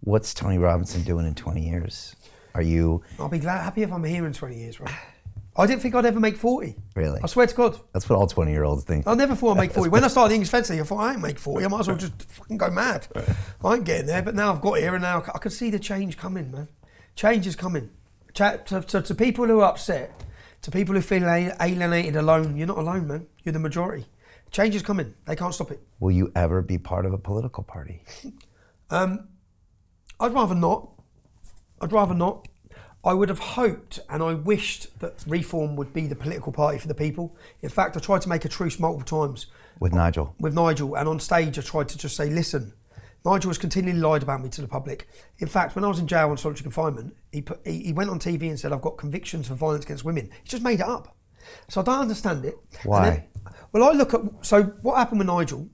What's Tony Robinson doing in 20 years? Are you... I'll be happy if I'm here in 20 years, right? I didn't think I'd ever make 40. Really? I swear to God. That's what all 20-year-olds think. I never thought I'd make 40. When I started the English fencing, I thought I ain't make 40. I might as well just fucking go mad. I ain't getting there, but now I've got here and now I can see the change coming, man. Change is coming. To people who are upset, to people who feel alienated, alone, you're not alone, man. You're the majority. Change is coming. They can't stop it. Will you ever be part of a political party? I'd rather not. I would have hoped and I wished that Reform would be the political party for the people. In fact, I tried to make a truce multiple times. With Nigel? With Nigel. And on stage, I tried to just say, listen, Nigel has continually lied about me to the public. In fact, when I was in jail on solitary confinement, he went on TV and said, I've got convictions for violence against women. He just made it up. So I don't understand it. Why? Well, I look at... So what happened with Nigel...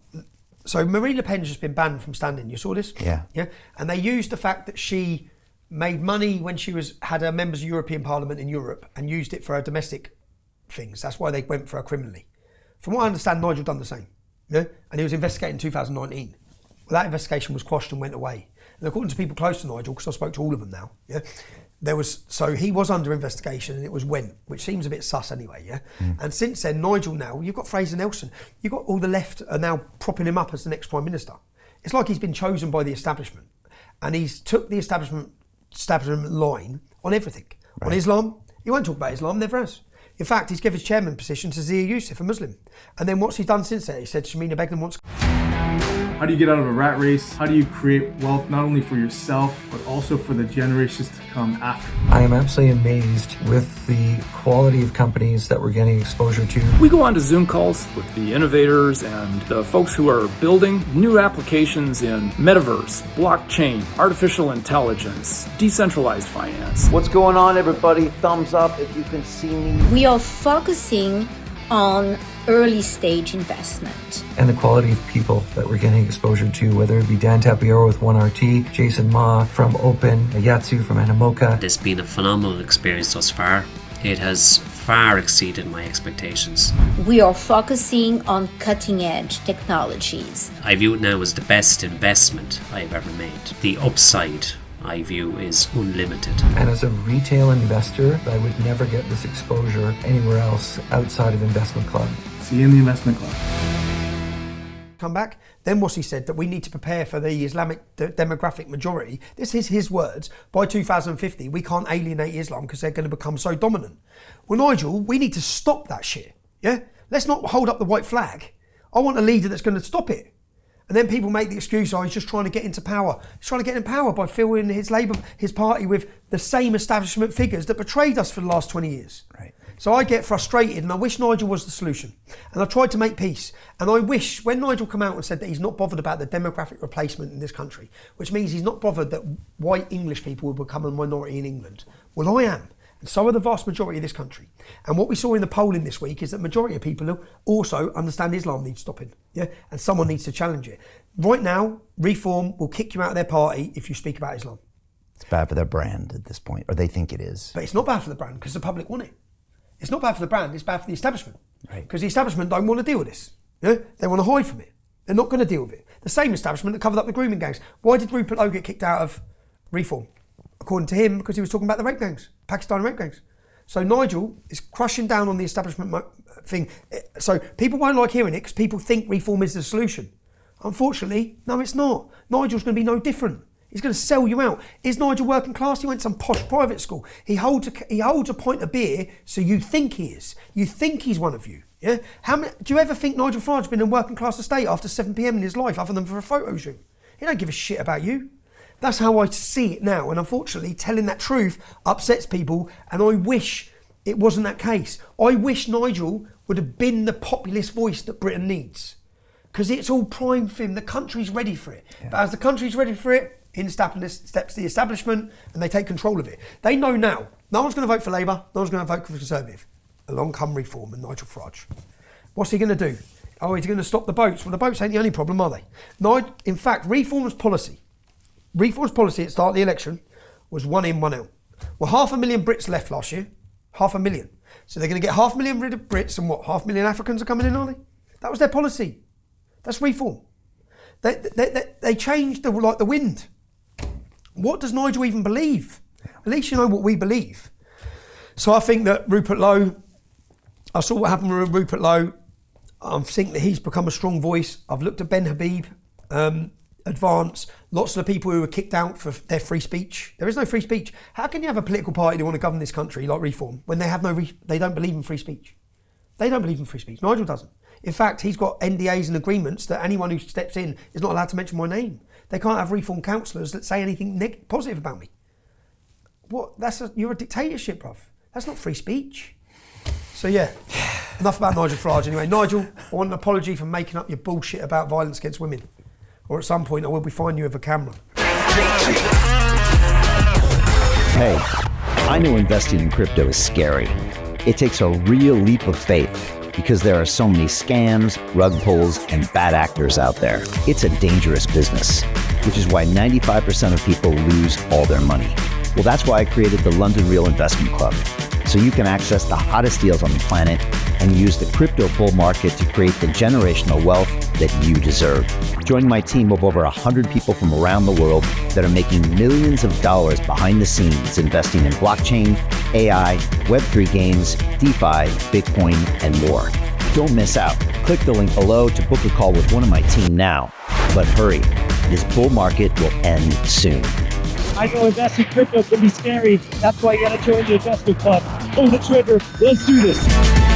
So Marine Le Pen's just been banned from standing. You saw this? Yeah. Yeah. And they used the fact that she made money when she had her members of European Parliament in Europe and used it for her domestic things. That's why they went for her criminally. From what I understand, Nigel done the same. Yeah? And he was investigated in 2019. Well, that investigation was quashed and went away. And according to people close to Nigel, because I spoke to all of them now, yeah, so he was under investigation and it was went, which seems a bit sus anyway, yeah? And since then, Nigel now, you've got Fraser Nelson, you've got all the left are now propping him up as the next Prime Minister. It's like he's been chosen by the establishment. And he's took the establishment line on everything. Right. On Islam, he won't talk about Islam, never has. In fact, he's given his chairman position to Zia Youssef, a Muslim. And then what's he done since then? He said Shamina Begum wants... How do you get out of a rat race? How do you create wealth not only for yourself, but also for the generations to come after? I am absolutely amazed with the quality of companies that we're getting exposure to. We go on to Zoom calls with the innovators and the folks who are building new applications in metaverse, blockchain, artificial intelligence, decentralized finance. What's going on, everybody? Thumbs up if you can see me. We are focusing on early stage investment. And the quality of people that we're getting exposure to, whether it be Dan Tapiero with 1RT, Jason Ma from Open, Yatsu from Animoca. It's been a phenomenal experience thus far. It has far exceeded my expectations. We are focusing on cutting edge technologies. I view it now as the best investment I've ever made. The upside I view is unlimited. And as a retail investor, I would never get this exposure anywhere else outside of Investment Club. See you in the Investment Club. Come back. Then what's he said? That we need to prepare for the Islamic demographic majority. This is his words. By 2050, we can't alienate Islam because they're going to become so dominant. Well, Nigel, we need to stop that shit. Yeah? Let's not hold up the white flag. I want a leader that's going to stop it. And then people make the excuse, he's just trying to get into power. He's trying to get in power by filling his party with the same establishment figures that betrayed us for the last 20 years. Right. So I get frustrated and I wish Nigel was the solution. And I tried to make peace. And I wish, when Nigel came out and said that he's not bothered about the demographic replacement in this country, which means he's not bothered that white English people will become a minority in England. Well, I am. And so are the vast majority of this country. And what we saw in the polling this week is that majority of people who also understand Islam needs stopping. Yeah, and someone needs to challenge it. Right now, Reform will kick you out of their party if you speak about Islam. It's bad for their brand at this point, or they think it is. But it's not bad for the brand because the public want it. It's not bad for the brand, it's bad for the establishment. Right. Because the establishment don't want to deal with this. Yeah? They want to hide from it. They're not going to deal with it. The same establishment that covered up the grooming gangs. Why did Rupert Lowe get kicked out of Reform? According to him, because he was talking about the rape gangs, Pakistani rape gangs. So Nigel is crushing down on the establishment thing. So people won't like hearing it because people think Reform is the solution. Unfortunately, no, it's not. Nigel's going to be no different. He's going to sell you out. Is Nigel working class? He went to some posh private school. He holds a pint of beer, so you think he is. You think he's one of you. Yeah. Do you ever think Nigel Farage has been in working class estate after 7 p.m. in his life, other than for a photo shoot? He don't give a shit about you. That's how I see it now. And unfortunately, telling that truth upsets people. And I wish it wasn't that case. I wish Nigel would have been the populist voice that Britain needs. Because it's all primed for him. The country's ready for it. Yeah. But as the country's ready for it, in steps the establishment and they take control of it. They know now. No one's going to vote for Labour. No one's going to vote for Conservative. Along come Reform and Nigel Farage. What's he going to do? Oh, he's going to stop the boats. Well, the boats ain't the only problem, are they? In fact, Reform's policy at the start of the election was 1 in, 1 out. Well, 500,000 Brits left last year. 500,000. So they're going to get 500,000 rid of Brits and what? 500,000 Africans are coming in, are they? That was their policy. That's Reform. They changed the wind. what does Nigel even believe? At least you know what we believe. So I think that Rupert Lowe, I saw what happened with Rupert Lowe. I think that he's become a strong voice. I've looked at Ben Habib, Advance, lots of the people who were kicked out for their free speech. There is no free speech. How can you have a political party that want to govern this country like Reform when they have they don't believe in free speech? They don't believe in free speech. Nigel doesn't. In fact, he's got NDAs and agreements that anyone who steps in is not allowed to mention my name. They can't have Reform councillors that say anything positive about me. What? You're a dictatorship, bruv. That's not free speech. So yeah, enough about Nigel Farage anyway. Nigel, I want an apology for making up your bullshit about violence against women. Or at some point I will be finding you with a camera. Hey, I know investing in crypto is scary. It takes a real leap of faith because there are so many scams, rug pulls, and bad actors out there. It's a dangerous business, which is why 95% of people lose all their money. Well, that's why I created the London Real Investment Club, so you can access the hottest deals on the planet and use the crypto bull market to create the generational wealth that you deserve. Join my team of over 100 people from around the world that are making millions of dollars behind the scenes investing in blockchain, AI, Web3 games, DeFi, Bitcoin, and more. Don't miss out. Click the link below to book a call with one of my team now. But hurry, this bull market will end soon. I know investing in crypto can be scary. That's why you gotta join the investment club. Pull the trigger. Let's do this.